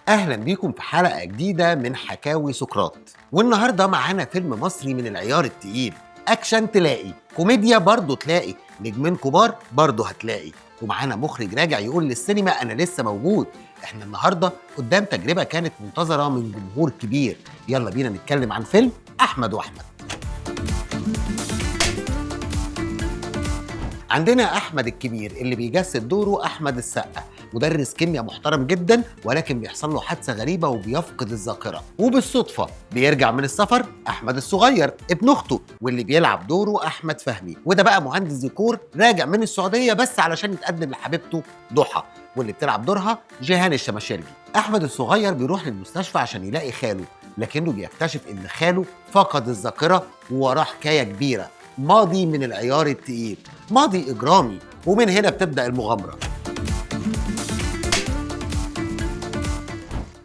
اهلا بيكم في حلقه جديده من حكاوي سقراط. والنهارده معانا فيلم مصري من العيار التقيل، اكشن تلاقي، كوميديا برضه تلاقي، نجمين كبار برضه هتلاقي، ومعانا مخرج راجع يقول للسينما انا لسه موجود. احنا النهارده قدام تجربه كانت منتظره من جمهور كبير. يلا بينا نتكلم عن فيلم احمد واحمد. عندنا احمد الكبير اللي بيجسد دوره احمد السقا، مدرس كيمياء محترم جدا، ولكن بيحصل له حادثه غريبه وبيفقد الذاكره، وبالصدفه بيرجع من السفر احمد الصغير ابن اخته، واللي بيلعب دوره احمد فهمي، وده بقى مهندس ديكور راجع من السعوديه بس علشان يتقدم لحبيبته ضحى، واللي بتلعب دورها جيهان الشماشرجي. احمد الصغير بيروح للمستشفى عشان يلاقي خاله، لكنه بيكتشف ان خاله فقد الذاكره ووراه حكايه كبيره، ماضي من العيار التقيل، ماضي إجرامي، ومن هنا بتبدأ المغامرة.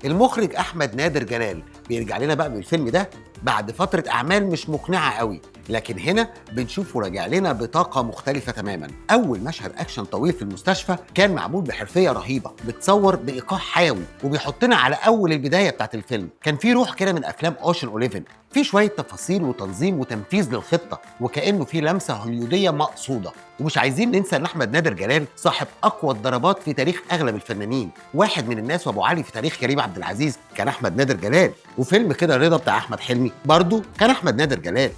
المخرج أحمد نادر جلال بيرجع لنا بقى بالفيلم ده بعد فترة أعمال مش مقنعة قوي، لكن هنا بنشوفه راجع لنا بطاقة مختلفة تماما. أول مشهد أكشن طويل في المستشفى كان معمول بحرفية رهيبة، بتصور بإيقاع حيوي وبيحطنا على أول البداية بتاعت الفيلم. كان في روح كده من أفلام أوشن 11، في شوية تفاصيل وتنظيم وتنفيذ للخطة، وكأنه في لمسة هوليودية مقصودة. ومش عايزين ننسى ان احمد نادر جلال صاحب اقوى الضربات في تاريخ اغلب الفنانين، واحد من الناس وابو علي في تاريخ كريم عبد العزيز كان احمد نادر جلال، وفيلم كده رضا بتاع احمد حلمي برضه كان احمد نادر جلال.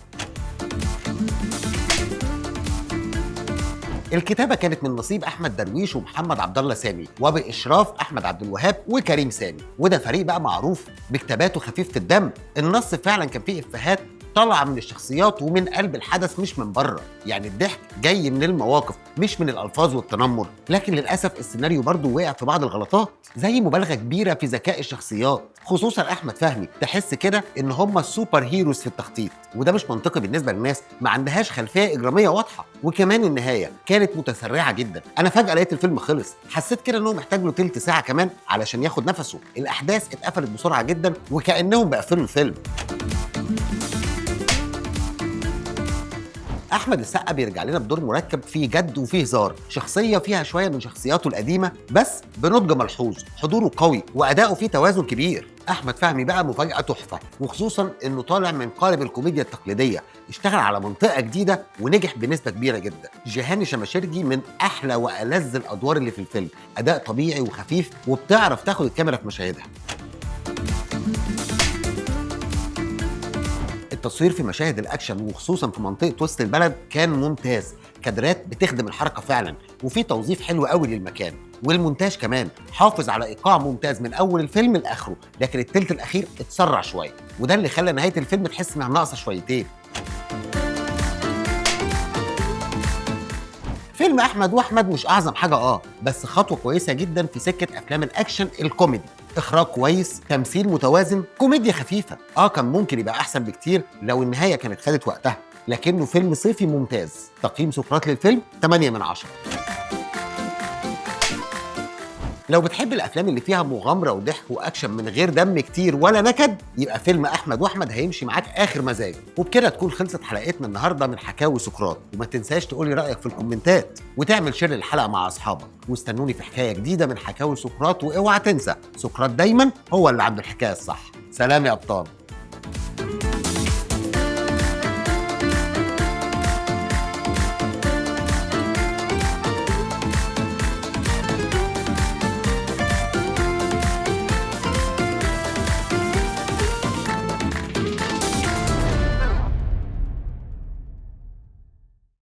الكتابة كانت من نصيب أحمد درويش ومحمد عبد الله سامي، وبإشراف أحمد عبد الوهاب وكريم سامي، وده فريق بقى معروف بكتاباته خفيفة الدم. النص فعلا كان فيه إفيهات طالعة من الشخصيات ومن قلب الحدث مش من بره، يعني الضحك جاي من المواقف مش من الألفاظ والتنمر. لكن للأسف السيناريو برضه وقع في بعض الغلطات، زي مبالغة كبيرة في ذكاء الشخصيات، خصوصا أحمد فهمي، تحس كده إن هم السوبر هيروز في التخطيط، وده مش منطقي بالنسبة للناس ما عندهاش خلفية إجرامية واضحة. وكمان النهاية كانت متسرعة جدا، أنا فجأة لقيت الفيلم خلص، حسيت كده إنه محتاج له تلت ساعة كمان علشان ياخد نفسه. الأحداث اتقفلت بسرعة جدا وكأنهم بيقفلوا الفيلم. احمد السقا بيرجع لنا بدور مركب فيه جد وفيه هزار، شخصيه فيها شويه من شخصياته القديمه بس بنضج ملحوظ، حضوره قوي واداؤه فيه توازن كبير. احمد فهمي بقى مفاجاه تحفه، وخصوصا انه طالع من قالب الكوميديا التقليديه، اشتغل على منطقه جديده ونجح بنسبه كبيره جدا. جيهان الشماشرجي من احلى والذ الادوار اللي في الفيلم، اداء طبيعي وخفيف وبتعرف تاخد الكاميرا في مشاهدها. التصوير في مشاهد الاكشن وخصوصا في منطقه وسط البلد كان ممتاز، كادرات بتخدم الحركه فعلا، وفي توظيف حلو قوي للمكان، والمونتاج كمان حافظ على ايقاع ممتاز من اول الفيلم لاخره، لكن التلت الاخير اتسرع شويه، وده اللي خلى نهايه الفيلم تحس انها ناقصه شويتين. فيلم احمد واحمد مش اعظم حاجه بس خطوه كويسه جدا في سكه افلام الاكشن الكوميدي، اخراج كويس، تمثيل متوازن، كوميديا خفيفه. كان ممكن يبقى احسن بكتير لو النهايه كانت خدت وقتها، لكنه فيلم صيفي ممتاز. تقييم سقراط للفيلم 8 من 10. لو بتحب الافلام اللي فيها مغامره وضحك واكشن من غير دم كتير ولا نكد، يبقى فيلم احمد واحمد هيمشي معاك اخر مزاج. وبكده تكون خلصت حلقتنا النهارده من حكاوي سقراط، وما تنساش تقولي رايك في الكومنتات وتعمل شير للحلقه مع اصحابك، واستنوني في حكايه جديده من حكاوي سقراط، واوعى تنسى سقراط دايما هو اللي عنده الحكايه الصح. سلام يا ابطال.